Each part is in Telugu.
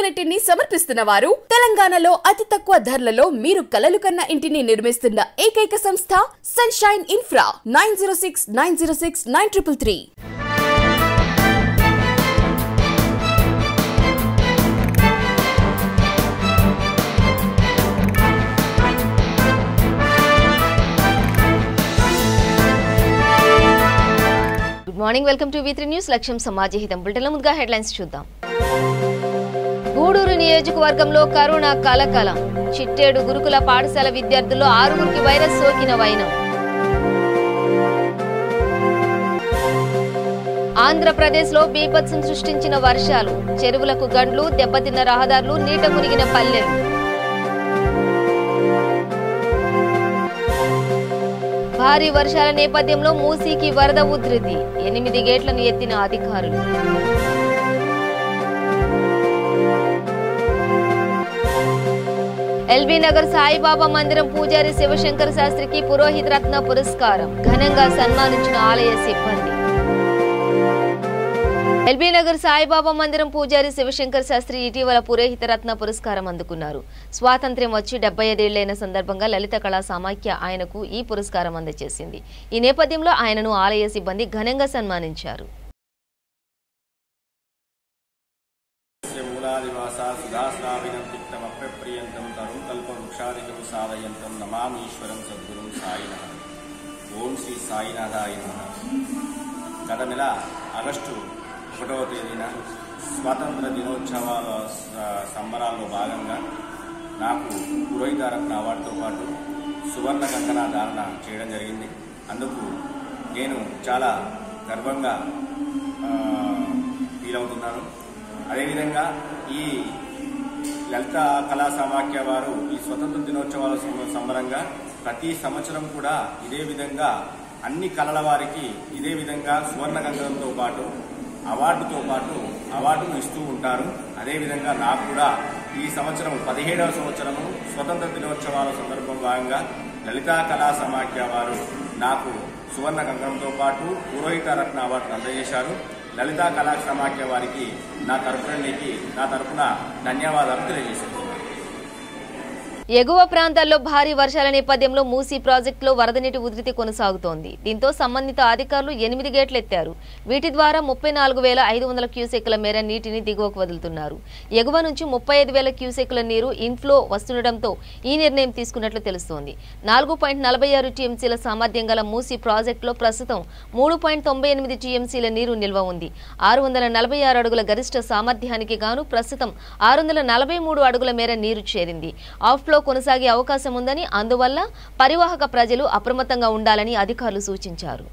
యూనిట్ ని సమర్పిస్తున్న వారు తెలంగాణలో అతి తక్కువ ధరలలో మీరు కలలు కన్న ఇంటిని నిర్మిస్తున్న ఏకైక సంస్థ sunshine infra 9069069333. Good morning, welcome to V3 news. లక్ష్యం సమాజహితం. బులెటిన్లో ముందుగా హెడ్లైన్స్ చూద్దాం. గూడూరు నియోజకవర్గంలో కరోనా కలకలం. చిట్టేడు గురుకుల పాఠశాల విద్యార్థుల్లో 6గురికి వైరస్ సోకిన వైనం. ఆంధ్రప్రదేశ్లో బీభత్సం సృష్టించిన వర్షాలు. చెరువులకు గండ్లు, దెబ్బతిన్న రహదారులు, నీట మునిగిన పల్లెలు. భారీ వర్షాల నేపథ్యంలో మూసీకి వరద ఉధృతి. 8 గేట్లను ఎత్తిన అధికారులు. ఎల్బీ నగర్ సాయిబాబా మందిరం పూజారి శివశంకర్ శాస్త్రికి పురోహిత రత్న పురస్కారం. ఘనంగా సన్మానించిన ఆలయ సిబ్బంది. ఎల్బీ నగర్ సాయిబాబా మందిరం పూజారి శివశంకర్ శాస్త్రి ఇటీవల పురోహిత రత్న పురస్కారం అందుకున్నారు. స్వాతంత్ర్యం వచ్చి 75 ఏళ్లైన సందర్భంగా లలిత కళా సమాఖ్య ఆయనకు ఈ పురస్కారం అందజేసింది. ఈ నేపథ్యంలో ఆయనను ఆలయ సిబ్బంది ఘనంగా సన్మానించారు. గత నెల ఆగస్టు 1వ తేదీన స్వాతంత్ర దినోత్సవాల సంబరాల్లో భాగంగా నాకు పురోహిత రత్న అవార్డుతో పాటు సువర్ణ కంకణ ధారణ చేయడం జరిగింది. అందుకు నేను చాలా గర్వంగా ఫీల్ అవుతున్నాను. అదేవిధంగా ఈ లలిత కళా సమాఖ్య వారు ఈ స్వతంత్ర దినోత్సవాల సంబరంగా ప్రతి సంవత్సరం కూడా ఇదే విధంగా అన్ని కళల వారికి ఇదే విధంగా సువర్ణ కంకణంతో పాటు అవార్డును ఇస్తూ ఉంటారు. అదేవిధంగా నాకు కూడా ఈ సంవత్సరం 17వ సంవత్సరము స్వతంత్ర దినోత్సవాల సందర్భం భాగంగా లలితా కళా సమాఖ్య వారు నాకు సువర్ణ కంకణంతో పాటు పురోహిత రత్న అవార్డును అందజేశారు. లలితా కళా సమాఖ్య వారికి నా తరఫున ధన్యవాదాలు తెలియజేస్తున్నాను. ఎగువ ప్రాంతాల్లో భారీ వర్షాల నేపథ్యంలో మూసీ ప్రాజెక్టులో వరద నీటి ఉధృతి కొనసాగుతోంది. దీంతో సంబంధిత అధికారులు 8 గేట్లు ఎత్తారు. వీటి ద్వారా 34,500 క్యూసెక్కుల మేర నీటిని దిగువకు వదులుతున్నారు. ఎగువ నుంచి 35,000 క్యూసెక్కుల నీరు ఇన్ఫ్లో వస్తుండటంతో ఈ నిర్ణయం తీసుకున్నట్లు తెలుస్తోంది. 4.46 టీఎంసీల సామర్థ్యం గల మూసీ ప్రాజెక్టులో ప్రస్తుతం 3.98 టీఎంసీల నీరు నిల్వ ఉంది. 646 అడుగుల గరిష్ట సామర్థ్యానికి గాను ప్రస్తుతం 643 అడుగుల మేర నీరు చేరింది. ఆఫ్లో కొనసాగే అవకాశం ఉందని, అందువల్ల పరివాహక ప్రజలు అప్రమత్తంగా ఉండాలని అధికారులు సూచించారు.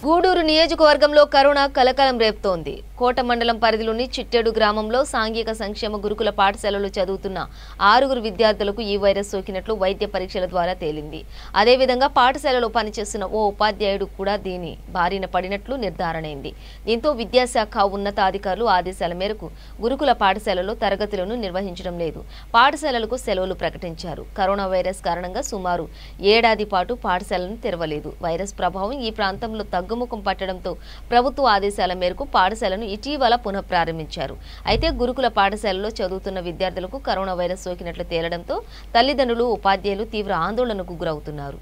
గూడూరు నియోజకవర్గంలో కరోనా కలకలం రేపుతోంది. కోట మండలం పరిధిలోని చిట్టేడు గ్రామంలో సాంఘిక సంక్షేమ గురుకుల పాఠశాలలో చదువుతున్న 6 విద్యార్థులకు ఈ వైరస్ సోకినట్లు వైద్య పరీక్షల ద్వారా తేలింది. అదేవిధంగా పాఠశాలలో పనిచేస్తున్న ఓ ఉపాధ్యాయుడు కూడా దీని బారిన పడినట్లు నిర్ధారణైంది. దీంతో విద్యాశాఖ ఉన్నతాధికారులు ఆదేశాల మేరకు గురుకుల పాఠశాలలో తరగతులను నిర్వహించడం లేదు. పాఠశాలలకు సెలవులు ప్రకటించారు. కరోనా వైరస్ కారణంగా సుమారు ఏడాది పాటు పాఠశాలను తెరవలేదు. వైరస్ ప్రభావం ఈ ప్రాంతంలో తగ్గుముఖం పట్టడంతో ప్రభుత్వ ఆదేశాల మేరకు పాఠశాలను ఇటీవల పునఃప్రారంభించారు. అయితే గురుకుల పాఠశాలలో చదువుతున్న విద్యార్థులకు కరోనా వైరస్ సోకినట్లు తేలడంతో తల్లిదండ్రులు, ఉపాధ్యాయులు తీవ్ర ఆందోళనకు గురవుతున్నారు.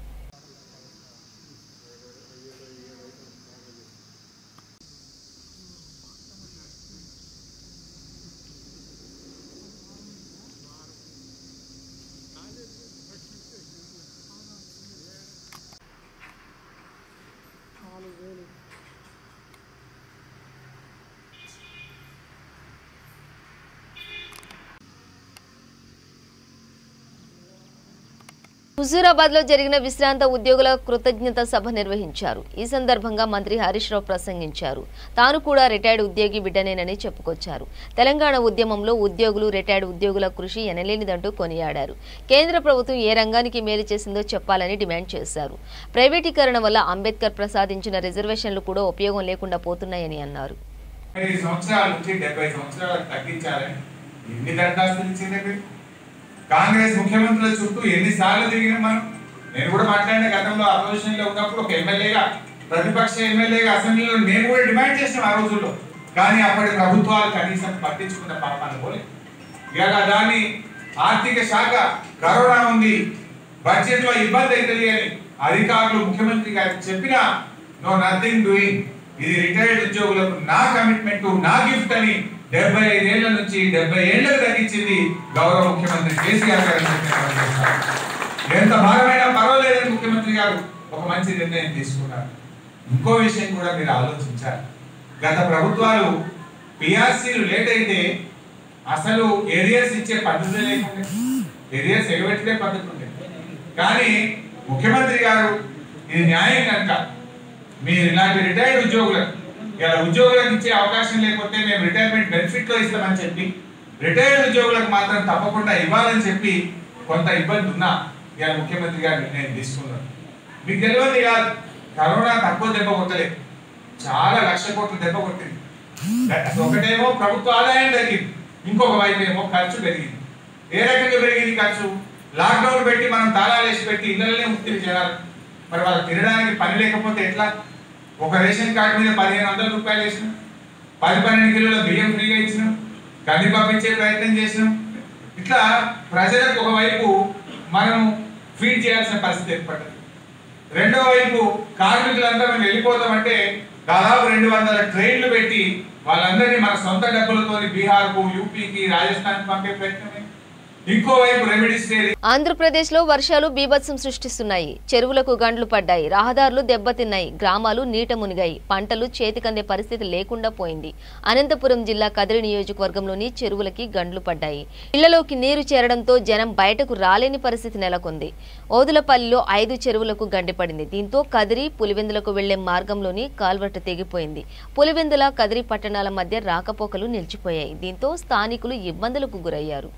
హుజూరాబాద్ లో జరిగిన విశ్రాంత ఉద్యోగుల కృతజ్ఞత సభ నిర్వహించారు. ఈ సందర్భంగా మంత్రి హరీష్ రావు ప్రసంగించారు. తాను కూడా రిటైర్డ్ ఉద్యోగి బిడ్డనేనని చెప్పుకొచ్చారు. తెలంగాణ ఉద్యమంలో ఉద్యోగులు, రిటైర్డ్ ఉద్యోగుల కృషి ఎనలేనిదంటూ కొనియాడారు. కేంద్ర ప్రభుత్వం ఏ రంగానికి మేలు చేసిందో చెప్పాలని డిమాండ్ చేశారు. ప్రైవేటీకరణ వల్ల అంబేద్కర్ ప్రసాదించిన రిజర్వేషన్లు కూడా ఉపయోగం లేకుండా పోతున్నాయని అన్నారు. కాంగ్రెస్ ముఖ్యమంత్రుల చుట్టూ ఎన్నిసార్లు తిరిగిన మనం. నేను కూడా మాట్లాడిన గతంలో అపోజిషన్ లో ఉన్నప్పుడు ఒక ఎమ్మెల్యేగా, ప్రతిపక్ష ఎమ్మెల్యేగా అసెంబ్లీలో నేను కూడా డిమాండ్ చేసిన ఆ రోజుల్లో. కానీ అప్పటి ప్రభుత్వాలు కనీసం పట్టించుకున్న పాపాన్ని పోలే. ఇవాళ దాన్ని ఆర్థిక శాఖ కరోనా ఉంది, బడ్జెట్ లో ఇబ్బంది అవుతుంది అని అధికారులు ముఖ్యమంత్రి గారికి చెప్పినా నో నథింగ్ డూయింగ్. ఇది రిటైర్డ్ ఉద్యోగులకు నా కమిట్మెంట్, నా గిఫ్ట్ అని 75 ఏళ్ల నుంచి 70 ఏళ్లకు తగ్గించింది గౌరవ ముఖ్యమంత్రి కేసీఆర్ గారు. ఎంత భారమైనా పర్వాలేదని ముఖ్యమంత్రి గారు ఒక మంచి నిర్ణయం తీసుకున్నారు. ఇంకో విషయం కూడా మీరు ఆలోచించారు. గత ప్రభుత్వాలు పిఆర్సీలు లేట్ అయితే అసలు ఏరియర్స్ ఇచ్చే పద్ధతి లేకుండా ఏరియర్స్ ఎగబెట్టే పద్ధతి ఉంది. కానీ ముఖ్యమంత్రి గారు ఇది న్యాయం కనుక మీరు ఇలాంటి రిటైర్డ్ ఉద్యోగులకు ఇలా ఉద్యోగులకు ఇచ్చే అవకాశం లేకపోతే మేము రిటైర్మెంట్ బెనిఫిట్ లో ఇస్తామని చెప్పి రిటైర్డ్ ఉద్యోగులకు మాత్రం తప్పకుండా ఇవ్వాలని చెప్పి కొంత ఇబ్బంది ఉన్నా ఇలా ముఖ్యమంత్రి గారు నిర్ణయం తీసుకున్నారు. మీకు తెలియదు కాదు, కరోనా తక్కువ దెబ్బ కొట్టలేదు, చాలా లక్ష కోట్ల దెబ్బ కొట్టింది. ఒకటేమో ప్రభుత్వ ఆదాయం తగ్గింది, ఇంకొక వైపు ఏమో ఖర్చు పెరిగింది. ఏ రకంగా పెరిగింది ఖర్చు? లాక్డౌన్ పెట్టి మనం తాళాలు వేసి పెట్టి ఇళ్ళనే ముక్తి చేయాలి. మరి వాళ్ళు తినడానికి పని లేకపోతే ఎట్లా? ఒక రేషన్ కార్డు మీద 1500 రూపాయలు వేసినాం, 10-12 కిలోల బియ్యం ఫ్రీగా ఇచ్చినాం, కందిపప్పు ఇచ్చే ప్రయత్నం చేసినాం. ఇట్లా ప్రజలకు ఒకవైపు మనం ఫీడ్ చేయాల్సిన పరిస్థితి ఏర్పడ్డది. రెండో వైపు కార్మికులంతా మేము వెళ్ళిపోతామంటే దాదాపు 200 ట్రైన్లు పెట్టి వాళ్ళందరినీ మన సొంత డబ్బులతో బీహార్కు, యూపీకి, రాజస్థాన్ పంపే ప్రయత్నమే. ఇంకోవైపు రెమెడీస్ ఆంధ్రప్రదేశ్ లో వర్షాలు బీభత్సం సృష్టిస్తున్నాయి. చెరువులకు గండ్లు పడ్డాయి, రహదారులు దెబ్బతిన్నాయి, గ్రామాలు నీట మునిగాయి, పంటలు చేతికందే పరిస్థితి లేకుండా పోయింది. అనంతపురం జిల్లా కదిరి నియోజకవర్గంలోని చెరువులకి గండ్లు పడ్డాయి. ఇళ్లలోకి నీరు చేరడంతో జనం బయటకు రాలేని పరిస్థితి నెలకొంది. ఓదులపల్లిలో 5 చెరువులకు గండిపడింది. దీంతో కదిరి, పులివెందులకు వెళ్లే మార్గంలోని కాల్వట్టు తెగిపోయింది. పులివెందుల, కదిరి పట్టణాల మధ్య రాకపోకలు నిలిచిపోయాయి. దీంతో స్థానికులు ఇబ్బందులకు గురయ్యారు.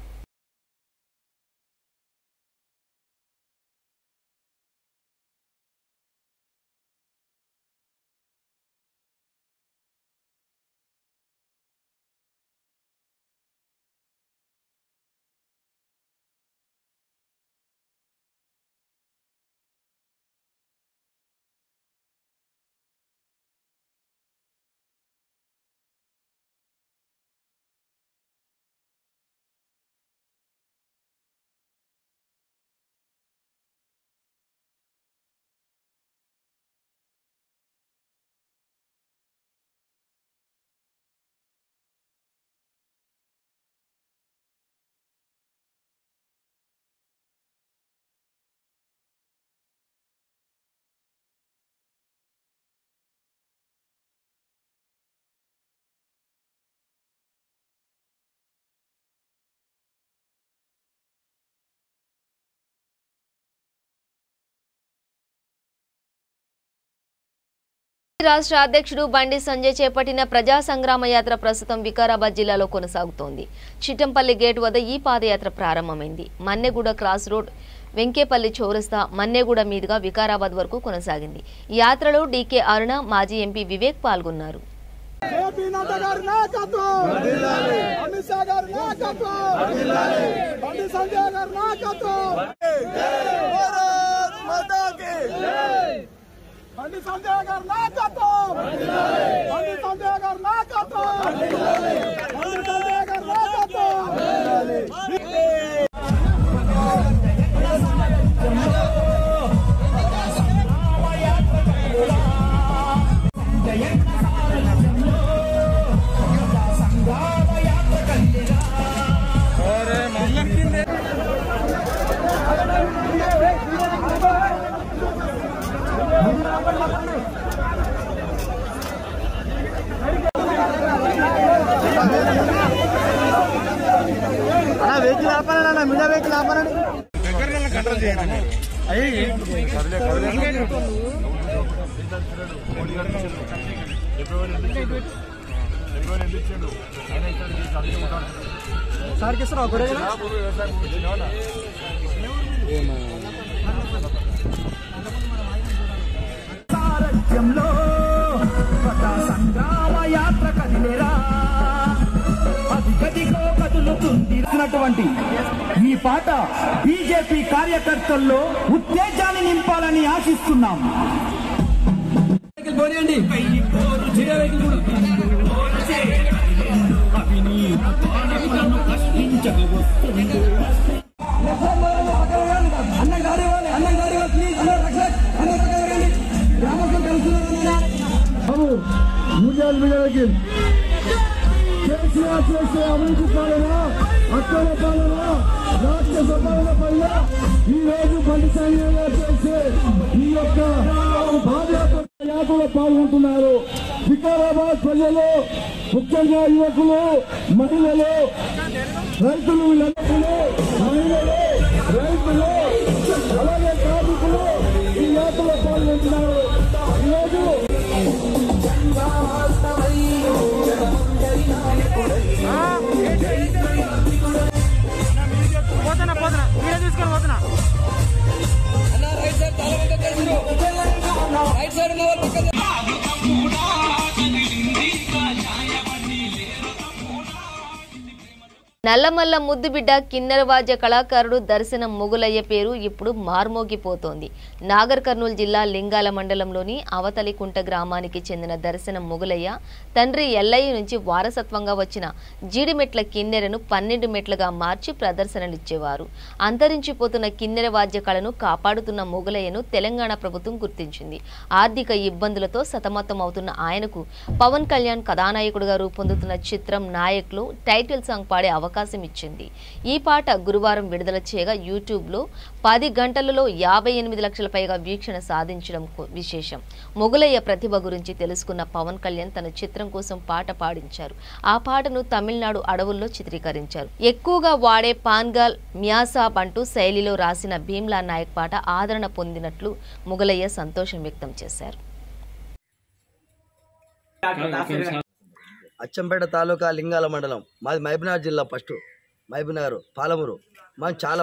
రాష్ట్ర అధ్యక్షుడు బండి సంజయ్ చేపట్టిన ప్రజా సంగ్రామ యాత్ర ప్రస్తుతం వికారాబాద్ జిల్లాలో కొనసాగుతోంది. చిట్టంపల్లి గేట్ వద్ద ఈ పాదయాత్ర ప్రారంభమైంది. మన్నెగూడ క్రాస్ రోడ్, వెంకేపల్లి చౌరస్తా, మన్నెగూడ మీదుగా వికారాబాద్ వరకు కొనసాగింది. ఈ యాత్రలో డీకే అరుణ, మాజీ ఎంపీ వివేక్ పాల్గొన్నారు. బండి సంజయ్ గారి నాయకత్వం, బండి సంజయ్ గారి నాయకత్వం, బండి సంజయ్ గారి నాయకత్వం. వెహికల్ ఆపాలన్నా, మీడియా వెహికల్ ఆపాలని కంట్రోల్ చేయాలి. సార్కి ఇస్తారా ఒకటే సారథ్యంలో ప్రజా సంగ్రామ యాత్ర కదిలేరా, అధిగదిగో కదులుతున్నటువంటి ఈ పాట బీజేపీ కార్యకర్తల్లో ఉత్తేజాన్ని నింపాలని ఆశిస్తున్నాం. కేసీఆర్ చేసే అభివృద్ధి పాలన, అక్కల పాలన, రాష్ట్ర పాలన పైన ఈ రోజు బండి సంజయ్ గారు చేసే ఈ యొక్క యాత్రలో పాల్గొంటున్నారు. వికారాబాద్ ప్రజలు, ముఖ్యంగా యువకులు, మహిళలు, రైతులు, మహిళలు, రైతులు, అలాగే కార్మికులు ఈ యాత్రలో పాల్గొంటున్నారు. ఈరోజు నల్లమల్ల ముద్దుబిడ్డ కిన్నెర వాద్య కళాకారుడు దర్శనం మొగులయ్య పేరు ఇప్పుడు మార్మోగిపోతోంది. నాగర్ కర్నూలు జిల్లా లింగాల మండలంలోని అవతలికుంట గ్రామానికి చెందిన దర్శనం మొగులయ్య తండ్రి ఎల్లయ్య నుంచి వారసత్వంగా వచ్చిన జీడిమెట్ల కిన్నెరను 12 మెట్లుగా మార్చి ప్రదర్శనలిచ్చేవారు. అంతరించిపోతున్న కిన్నెర వాద్య కళను కాపాడుతున్న మొగులయ్యను తెలంగాణ ప్రభుత్వం గుర్తించింది. ఆర్థిక ఇబ్బందులతో సతమతం అవుతున్న ఆయనకు పవన్ కళ్యాణ్ కథానాయకుడిగా రూపొందుతున్న చిత్రం నాయక్లో టైటిల్ సాంగ్ పాడే అవకాశం ఇచ్చింది. ఈ పాట గురువారం విడుదల చేయగా యూట్యూబ్లో 10 గంటలలో 58 లక్షల పైగా వీక్షణ సాధించడం విశేషం. మొగులయ్య ప్రతిభ గురించి తెలుసుకున్న పవన్ కళ్యాణ్ తన చిత్రం కోసం పాట పాడించారు. ఆ పాటను తమిళనాడు అడవుల్లో చిత్రీకరించారు. ఎక్కువగా వాడే పాన్గాల్, మ్యాసాబ్ అంటూ శైలిలో రాసిన భీమ్లా నాయక్ పాట ఆదరణ పొందినట్లు మొగులయ్య సంతోషం వ్యక్తం చేశారు. అచ్చంపేట తాలూకా లింగాల మండలం మాది మహబూబ్నగర్ జిల్లా. ఫస్ట్ మహబూబ్నగర్ పాలమూరు. మనం చాలా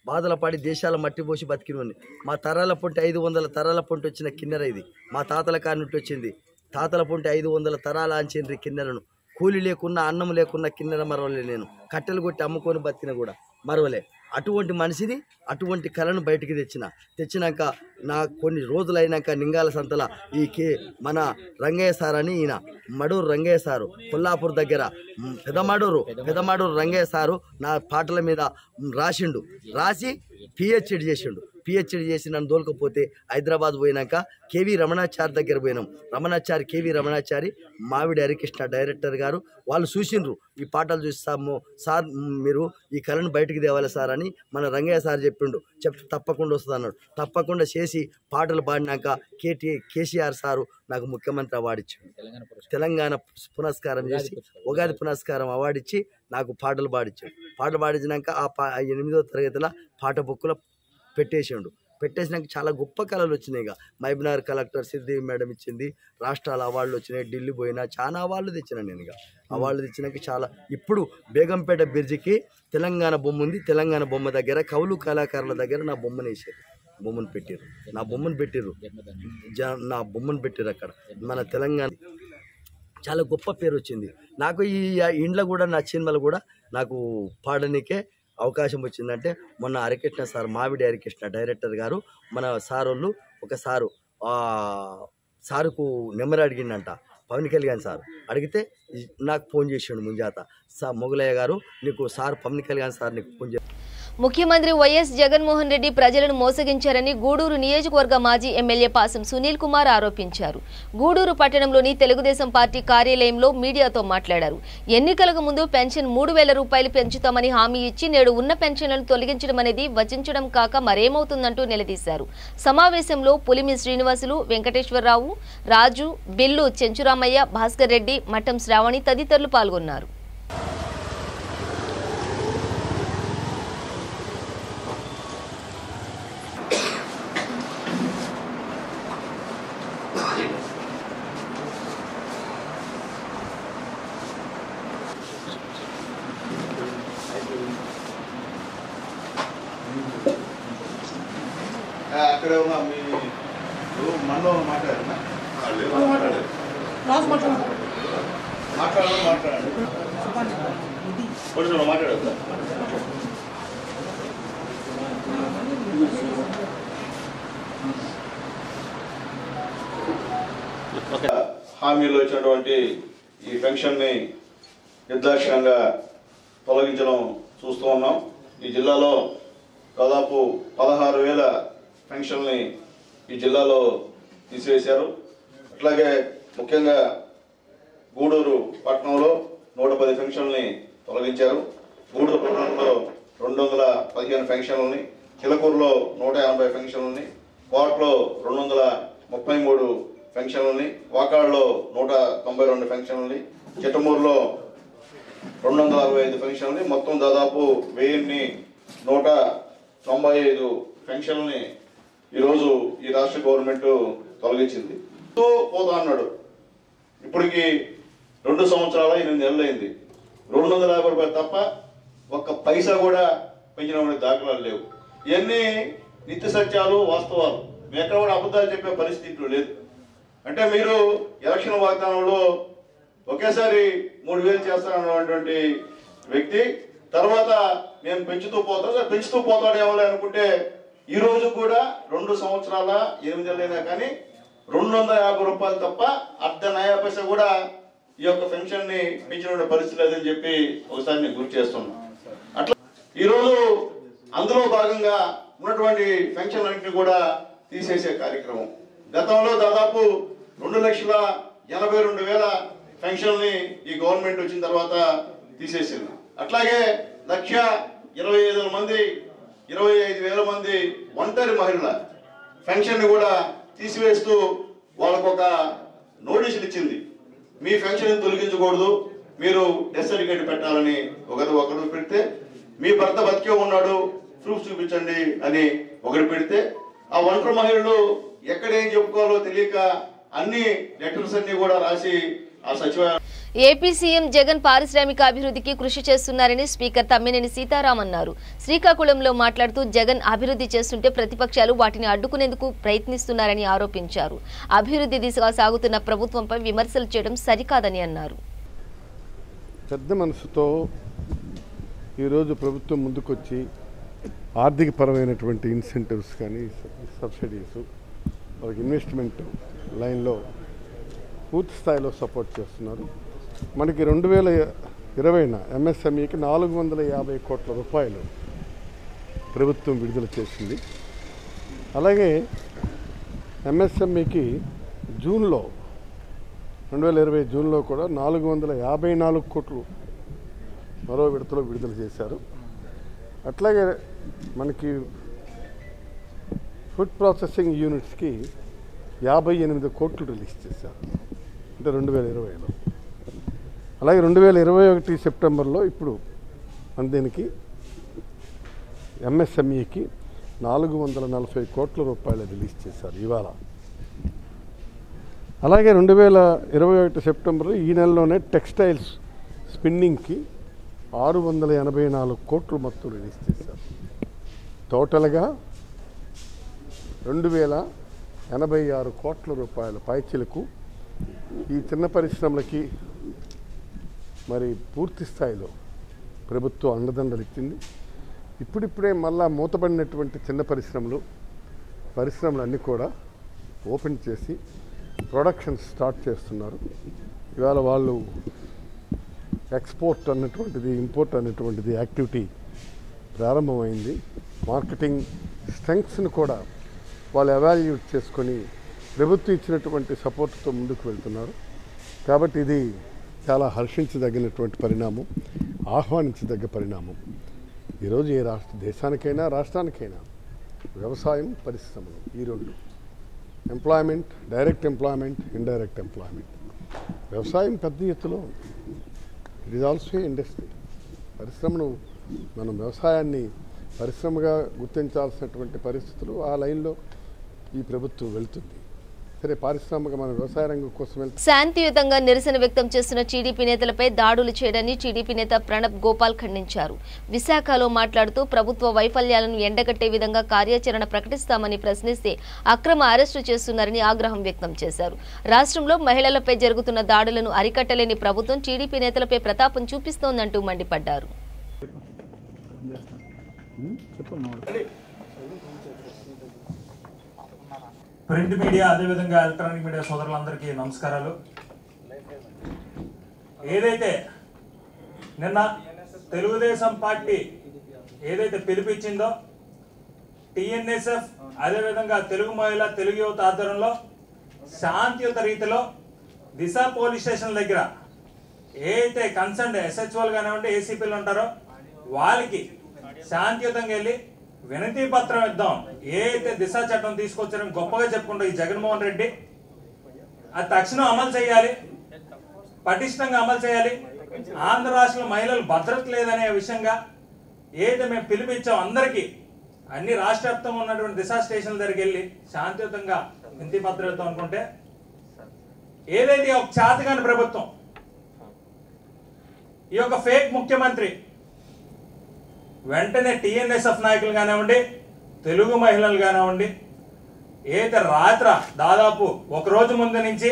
బాధల పడి దేశాల మట్టి పోసి బతికినోని. మా తరాల పొంటి 500 తరాల పొంటి వచ్చిన కిన్నెర ఇది. మా తాతల కానుంటి వచ్చింది. తాతల పొంటి 500 తరాల అంచిండ్రి కిన్నెరను. కూలి లేకున్నా, అన్నం లేకున్నా కిన్నెర మరవలే. నేను కట్టెలు కొట్టి అమ్ముకొని బతికిన కూడా మరవలే. అటువంటి మనిషిని, అటువంటి కళను బయటికి తెచ్చినాక నా కొన్ని రోజులైనాక నింగాల సంతల మన రంగయ్య సార్ అని, ఈయన మడూరు రంగయ్య సారు, కొల్లాపూర్ దగ్గర పెదమడూరు రంగయ్య సారు నా పాటల మీద రాసి పిహెచ్డి చేసి నన్ను దోలుకపోతే హైదరాబాద్ పోయినాక కేవీ రమణాచారి దగ్గర పోయినాం. కేవీ రమణాచారి, మావిడి హరికృష్ణ డైరెక్టర్ గారు వాళ్ళు చూసిండ్రు. ఈ పాటలు చూసి సార్ మీరు ఈ కళను బయటికి తేవాలి సార్ అని మన రంగయ్య సార్ చెప్తే తప్పకుండా వస్తుంది అన్నాడు. తప్పకుండా చేసి పాటలు పాడినాక కేసీఆర్ సారు నాకు ముఖ్యమంత్రి అవార్డు ఇచ్చాడు. తెలంగాణ పురస్కారం చేసి, ఉగాది పురస్కారం అవార్డు ఇచ్చి నాకు పాటలు పాడించాడు. పాటలు పాడించినాక ఆ 8వ తరగతిలో పాట బుక్కులో పెట్టేసినాక చాలా గొప్ప కళలు వచ్చినాయి. ఇక మహబూబ్నగర్ కలెక్టర్ శ్రీదేవి మేడం ఇచ్చింది, రాష్ట్రాల అవార్డులు వచ్చినాయి, ఢిల్లీ పోయినా చాలా అవార్డులు తెచ్చినా నేను. ఇక అవార్డులు తెచ్చినాక చాలా ఇప్పుడు బేగంపేట బ్రిడ్జికి తెలంగాణ బొమ్మ ఉంది. తెలంగాణ బొమ్మ దగ్గర కవులు కళాకారుల దగ్గర నా బొమ్మను వేసారు, బొమ్మను పెట్టారు, నా బొమ్మను పెట్టారు, నా బొమ్మను పెట్టారు. అక్కడ మన తెలంగాణ చాలా గొప్ప పేరు వచ్చింది నాకు. ఈ ఇండ్ల కూడా నా సినిమాలు కూడా నాకు పాడనికే అవకాశం వచ్చిందంటే మొన్న హరికృష్ణ సార్, మావిడి హరికృష్ణ డైరెక్టర్ గారు, మన సార్ వాళ్ళు ఒక సారుకు నెంబర్ అడిగిందంట, పవన్ కళ్యాణ్ సార్ అడిగితే నాకు ఫోన్ చేసాడు ముంజాత, మొగలయ్య గారు నీకు సార్ పవన్ కళ్యాణ్ సార్ నీకు ఫోన్ ముఖ్యమంత్రి వైఎస్ జగన్మోహన్ రెడ్డి ప్రజలను మోసగించారని గూడూరు నియోజకవర్గ మాజీ ఎమ్మెల్యే పాసం సునీల్ కుమార్ ఆరోపించారు. గూడూరు పట్టణంలోని తెలుగుదేశం పార్టీ కార్యాలయంలో మీడియాతో మాట్లాడారు. ఎన్నికలకు ముందు పెన్షన్ 3,000 రూపాయలు పెంచుతామని హామీ ఇచ్చి నేడు ఉన్న పెన్షన్లను తొలగించడం అనేది వచించడం కాక మరేమవుతుందంటూ నిలదీశారు. సమావేశంలో పులిమి శ్రీనివాసులు, వెంకటేశ్వరరావు, రాజు, బిల్లు, చెంచురామయ్య, భాస్కర్ రెడ్డి, మఠం శ్రావణి తదితరులు పాల్గొన్నారు. అక్కడ మీరు మనలో మాట్లాడారు మాట్లాడదు హామీలో ఇచ్చినటువంటి ఈ పెన్షన్ని నిర్దాక్షిణ్యంగా తొలగించడం చూస్తూ ఉన్నాం. ఈ జిల్లాలో దాదాపు 16,000 పెన్షన్ని ఈ జిల్లాలో తీసివేశారు. అట్లాగే ముఖ్యంగా గూడూరు పట్టణంలో 110 పెన్షన్ని తొలగించారు. గూడూరు పట్టణంలో 215 పెన్షన్లని, చిలకూరులో 150 పెన్షన్లని, కోటలో 233 పెన్షన్లని, వాకాడులో 192 పెన్షన్లని, చిట్టమూరులో 265 పెన్షన్లని, మొత్తం దాదాపు 1,195 పెన్షన్లని ఈరోజు ఈ రాష్ట్ర గవర్నమెంట్ తొలగించింది. పోతా అన్నాడు. ఇప్పటికి 2 సంవత్సరాల 8 నెలలు అయింది. 250 రూపాయలు తప్ప ఒక్క పైసా కూడా పెంచిన దాఖలాలు లేవు. ఇవన్నీ నిత్య సత్యాలు, వాస్తవాలు. మేము ఎక్కడ కూడా అబద్ధాలు చెప్పే పరిస్థితి లేదు. అంటే మీరు ఎలక్షన్ వాగ్దానంలో ఒకేసారి 3,000 చేస్తానన్నటువంటి వ్యక్తి తర్వాత మేము పెంచుతూ పోతాడేమో అనుకుంటే ఈ రోజు కూడా 2 సంవత్సరాల 8 నెలలైనా కానీ 250 రూపాయలు తప్ప అర్ధ నయా పైసా కూడా ఈ యొక్క పెన్షన్ని పెంచిన పరిస్థితి లేదని చెప్పి ఒకసారి నేను గుర్తు చేస్తున్నాను. అట్లా ఈరోజు అందులో భాగంగా ఉన్నటువంటి పెన్షన్ అన్నింటినీ కూడా తీసేసే కార్యక్రమం. గతంలో దాదాపు 2,82,000 పెన్షన్ని ఈ గవర్నమెంట్ వచ్చిన తర్వాత తీసేసింది. అట్లాగే 1,25,000 మంది ఒంటరి మహిళల పెన్షన్ కూడా తీసివేస్తూ వాళ్ళకు ఒక నోటీసులు ఇచ్చింది. మీ పెన్షన్ తొలగించకూడదు, మీరు డెత్ సర్టిఫికేట్ పెట్టాలని ఒకరు పెడితే, మీ భర్త బతికే ఉన్నాడు ప్రూఫ్ చూపించండి అని ఒకరు పెడితే, ఆ ఒంటరి మహిళలు ఎక్కడేం చెప్పుకోవాలో తెలియక అన్ని లెటర్స్ అన్ని కూడా రాసి ఆ సచివాలయం. ఏపీ సీఎం జగన్ పారిశ్రామిక అభివృద్ధికి కృషి చేస్తున్నారని స్పీకర్ తమ్మినేని సీతారాం అన్నారు. శ్రీకాకుళంలో మాట్లాడుతూ జగన్ అభివృద్ధి చేస్తుంటే ప్రతిపక్షాలు వాటిని అడ్డుకునేందుకు ప్రయత్నిస్తున్నారని ఆరోపించారు. అభివృద్ధి దిశగా సాగుతున్న ప్రభుత్వంపై విమర్శలు చేయడం సరికాదని అన్నారు. పెద్ద మనసుతో ఈరోజు ప్రభుత్వం ముందుకొచ్చి ఆర్థికపరమైనటువంటి ఇన్సెంటివ్స్ కానీ సబ్సిడీస్ వాళ్ళకి ఇన్వెస్ట్మెంట్ లైన్లో పూర్తి స్థాయిలో సపోర్ట్ చేస్తున్నారు. మనకి 2020 ఎంఎస్ఎంఈకి 450 కోట్ల రూపాయలు ప్రభుత్వం విడుదల చేసింది. అలాగే ఎంఎస్ఎంఈకి జూన్లో 2020 జూన్లో కూడా 454 కోట్లు మరో విడతలో విడుదల చేశారు. అట్లాగే మనకి ఫుడ్ ప్రాసెసింగ్ యూనిట్స్కి 58 కోట్లు రిలీజ్ చేశారు, అంటే 2020లో. అలాగే 2021 సెప్టెంబర్లో ఇప్పుడు మన దీనికి ఎంఎస్ఎంఈకి 440 కోట్ల రూపాయలు రిలీజ్ చేశారు ఇవాళ. అలాగే 2021 సెప్టెంబర్లో ఈ నెలలోనే టెక్స్టైల్స్ స్పిన్నింగ్కి 684 కోట్లు మొత్తం రిలీజ్ చేశారు. టోటల్గా 2086 కోట్ల రూపాయల పైచిలకు ఈ చిన్న పరిశ్రమలకి మరి పూర్తి స్థాయిలో ప్రభుత్వం అండదండలు ఇచ్చింది. ఇప్పుడిప్పుడే మళ్ళా మూతపడినటువంటి చిన్న పరిశ్రమలన్నీ కూడా ఓపెన్ చేసి ప్రొడక్షన్ స్టార్ట్ చేస్తున్నారు. ఇవాళ వాళ్ళు ఎక్స్పోర్ట్ అన్నటువంటిది, ఇంపోర్ట్ అన్నటువంటిది యాక్టివిటీ ప్రారంభమైంది. మార్కెటింగ్ స్ట్రెంగ్స్ని కూడా వాళ్ళు ఎవాల్యుయేట్ చేసుకొని ప్రభుత్వం ఇచ్చినటువంటి సపోర్ట్తో ముందుకు వెళ్తున్నారు. కాబట్టి ఇది చాలా హర్షించదగినటువంటి పరిణామం, ఆహ్వానించదగ్గ పరిణామం. ఈరోజు ఏ దేశానికైనా రాష్ట్రానికైనా వ్యవసాయం, పరిశ్రమలు ఈ రెండు, employment, direct employment, indirect employment. వ్యవసాయం పెద్ద ఎత్తులో ఇట్ ఈజ్ ఆల్సో ఇండస్ట్రీ. పరిశ్రమను మనం వ్యవసాయాన్ని పరిశ్రమగా గుర్తించాల్సినటువంటి పరిస్థితులు ఆ లైన్లో ఈ ప్రభుత్వం వెళ్తుంది. సరే, పారిశ్రామిక మన వ్యవసాయ రంగం కోసం శాంతియుతంగా నిరసన వ్యక్తం చేస్తున్న టీడీపీ నేతలపై దాడులు చేయడాన్ని టీడీపీ నేత ప్రణబ్ గోపాల్ ఖండించారు. విశాఖలో మాట్లాడుతూ ప్రభుత్వ వైఫల్యాలను ఎండగట్టే విధంగా కార్యాచరణ ప్రకటిస్తామని ప్రశ్నిస్తే అక్రమ అరెస్టు చేస్తున్నారని ఆగ్రహం వ్యక్తం చేశారు. రాష్ట్రంలో మహిళలపై జరుగుతున్న దాడులను అరికట్టలేని ప్రభుత్వం టీడీపీ నేతలపై ప్రతాపం చూపిస్తోందంటూ మండిపడ్డారు. ప్రింట్ మీడియా, అదేవిధంగా ఎలక్ట్రానిక్ మీడియా సోదరులందరికీ నమస్కారాలు. ఏదైతే నిన్న తెలుగుదేశం పార్టీ ఏదైతే పిలిపించిందో టీఎన్ఎస్ఎఫ్, అదేవిధంగా తెలుగు మహిళ, తెలుగు యువత ఆధ్వర్యంలో శాంతియుత రీతిలో దిశ పోలీస్ స్టేషన్ దగ్గర ఏదైతే కన్సర్న్ ఎస్హెచ్ఓలు కానివ్వండి, ఏసీపీలు ఉంటారో వాళ్ళకి శాంతియుతంగా వెళ్ళి వినతి పత్రం ఇద్దాం. ఏదైతే దిశ చట్టం తీసుకొచ్చారని గొప్పగా చెప్పుకుంటూ ఈ జగన్మోహన్ రెడ్డి అది తక్షణం అమలు చేయాలి, పటిష్టంగా అమలు చేయాలి. ఆంధ్ర రాష్ట్రంలో మహిళలు భద్రత లేదనే విషయంగా ఏదైతే మేము పిలిపించాం అందరికీ, అన్ని రాష్ట్ర వ్యాప్తంగా ఉన్నటువంటి దిశ స్టేషన్ల దగ్గరికి వెళ్ళి శాంతియుతంగా వినతి పత్రం ఇద్దాం అనుకుంటే ఏదైతే ఒక చేతగాని ప్రభుత్వం, ఈ యొక్క ఫేక్ ముఖ్యమంత్రి వెంటనే టీఎన్ఎస్ఎఫ్ నాయకులు కానివ్వండి, తెలుగు మహిళలు కానివ్వండి, ఏదైతే రాత్ర దాదాపు ఒక రోజు ముందు నుంచి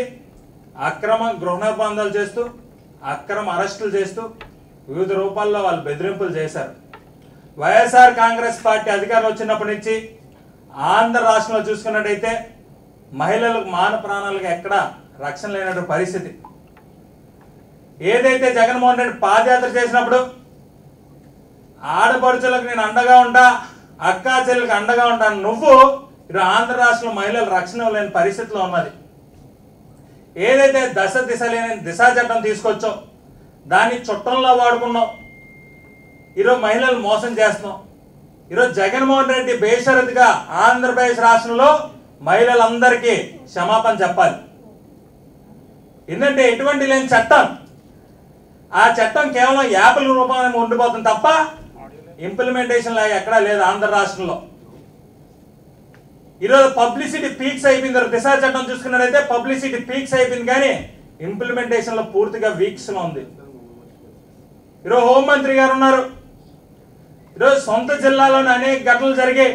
అక్రమ గృహ నిర్బంధాలు చేస్తూ, అక్రమ అరెస్టులు చేస్తూ వివిధ రూపాల్లో వాళ్ళు బెదిరింపులు చేశారు. వైఎస్ఆర్ కాంగ్రెస్ పార్టీ అధికారం వచ్చినప్పటి నుంచి ఆంధ్ర రాష్ట్రంలో చూసుకున్నట్టయితే మహిళలకు మాన ప్రాణాలకు ఎక్కడా రక్షణ లేనటువంటి పరిస్థితి. ఏదైతే జగన్మోహన్ రెడ్డి పాదయాత్ర చేసినప్పుడు ఆడపడుచులకు నేను అండగా ఉంటా, అక్కా చెల్లెలకు అండగా ఉంటాను, నువ్వు ఇప్పుడు ఆంధ్ర రాష్ట్రంలో మహిళలు రక్షణ లేని పరిస్థితిలో ఉన్నది. ఏదైతే దిశ లేని దిశ చట్టం తీసుకొచ్చో దాన్ని చుట్టంలో వాడుకున్నావు. ఈరోజు మహిళలు మోసం చేస్తున్నాం. ఈరోజు జగన్మోహన్ రెడ్డి బేషరతుగా ఆంధ్రప్రదేశ్ రాష్ట్రంలో మహిళలందరికీ క్షమాపణ చెప్పాలి. ఎందుకంటే ఎటువంటి లేని చట్టం, ఆ చట్టం కేవలం యాపిల్ రూపంలో ఉండిపోతుంది తప్ప ఇంప్లిమెంటేషన్ లాగా ఎక్కడా లేదు ఆంధ్ర రాష్ట్రంలో. ఈరోజు పబ్లిసిటీ పీక్స్ అయిపోయింది. దిశ చట్టం చూసుకున్నట్లయితే పబ్లిసిటీ పీక్స్ అయిపోయింది, కానీ ఇంప్లిమెంటేషన్ లో పూర్తిగా వీక్స్ లో ఉంది. ఈరోజు హోంమంత్రి గారు ఉన్నారు. ఈరోజు సొంత జిల్లాలోని అనేక ఘటనలు జరిగాయి,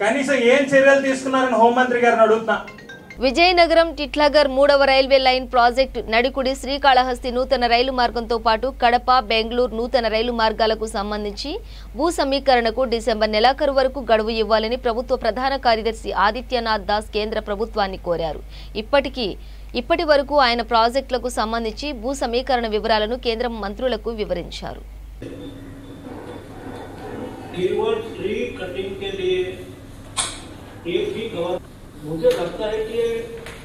కనీసం ఏం చర్యలు తీసుకున్నారని హోంమంత్రి గారిని అడుగుతున్నా. విజయనగరం టిట్లగర్ 3వ railway line project, Nadikudi Srikalahasti నూతన రైలు మార్గంతో పాటు కడప, బెంగళూరు నూతన రైలు మార్గాలకు సంబంధించి భూ సమీకరణకు డిసెంబర్ నెలాఖరు వరకు గడువు ఇవ్వాలని ప్రభుత్వ ప్రధాన కార్యదర్శి ఆదిత్యనాథ్ దాస్ కేంద్ర ప్రభుత్వాన్ని కోరారు. ఇప్పటి వరకు ఆయన ప్రాజెక్టులకు సంబంధించి భూ సమీకరణ వివరాలను కేంద్ర మంత్రులకు వివరించారు. मुझे लगता है कि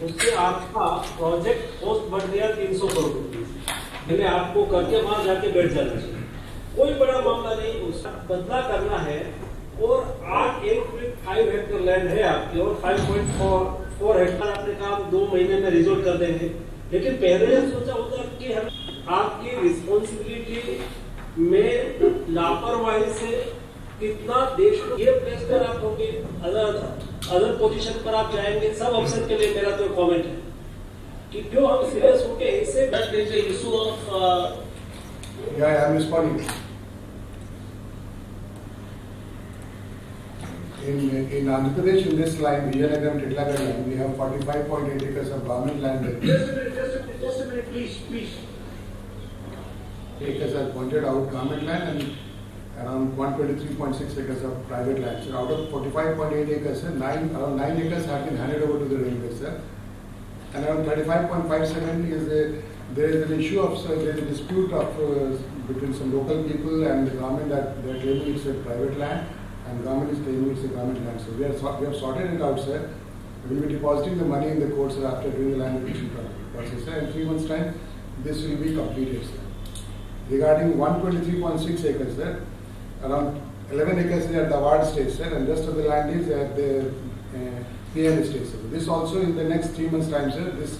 उससे आपका प्रोजेक्ट कॉस्ट बढ़ गया 300 करोड़ रुपए, मैंने आपको करके वहां जाके बैठ जाना चाहिए. कोई बड़ा मामला नहीं, उसका बदला करना है. और 8.5 हेक्टेयर लैंड है आपकी और 5.4 हेक्टेयर आपने काम 2 महीने में रिजोल्व कर देंगे. लेकिन पहले यह सोचा होता कि आपकी रिस्पॉन्सिबिलिटी में लापरवाही से कितना देश को ये प्लेस पर आप होंगे, अदर पोजीशन पर आप जाएंगे, सब अफसर के लिए मेरा तो कमेंट है कि क्यों हम सीरियस होके ऐसे issue of I am responding in Andhra Pradesh in this line Vijayanagaram Titlagarh line we have 45.8 acres of government land. Just a minute please. Acres are pointed out government land and around 123.6 acres of private land. So out of 45.8 acres, around 9 acres have been handed over to the railway, sir. And around 35.57 is there is an issue of there is a dispute of between some local people and the government that they are claiming it's a private land and government is claiming it's a government land. So we have sorted it out, sir. We will be depositing the money in the courts after doing the land acquisition process, sir. In 3 months' time, this will be completed, sir. Regarding 123.6 acres, sir, around 11 acres is at the award stage, sir, and rest of the land is at the PN stage, sir. This also in the next 3 months' time, sir, this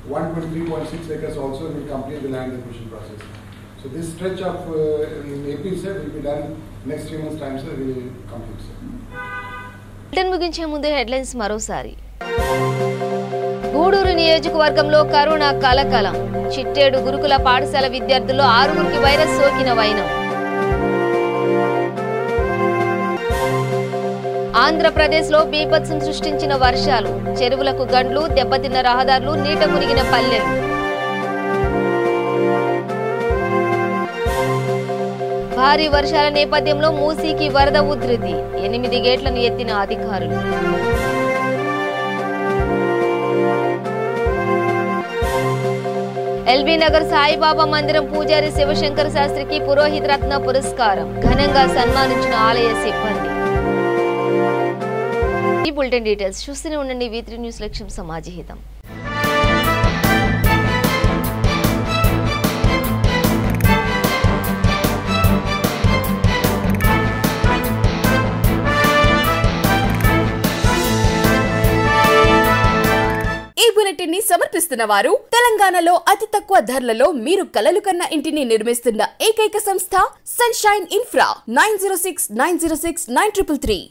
123.6 acres also will complete the land acquisition process. So this stretch of in AP, sir, will be done next 3 months' time, sir, will complete, sir. ముగించే ముందు హెడ్లైన్స్ మరోసారి. గూడూరు నియోజకవర్గంలో కరోనా కలకలం. చిట్టేడు గురుకుల పాఠశాల విద్యార్థుల్లో 6గురికి వైరస్ సోకిన వైనం. ఆంధ్రప్రదేశ్లో బీభత్సం సృష్టించిన వర్షాలు. చెరువులకు గండ్లు, దెబ్బతిన్న రహదారులు, నీట మునిగిన పల్లెలు. భారీ వర్షాల నేపథ్యంలో మూసీకి వరద ఉధృతి. 8 గేట్లను ఎత్తిన అధికారులు. ఎల్బీ నగర్ సాయిబాబా మందిరం పూజారి శివశంకర్ శాస్త్రికి పురోహిత రత్న పురస్కారం. ఘనంగా సన్మానించిన ఆలయ సిబ్బంది. ఈ బులెటిన్ డీటెయిల్స్ చూస్తూనే ఉండండి. V3 న్యూస్ లక్ష్యం సమాజహితం. ని సమర్పిస్తున్న వారు తెలంగాణలో అతి తక్కువ ధరలలో మీరు కలలు కన్న ఇంటిని నిర్మిస్తున్న ఏకైక సంస్థ సన్షైన్ ఇన్ఫ్రా 9069069333.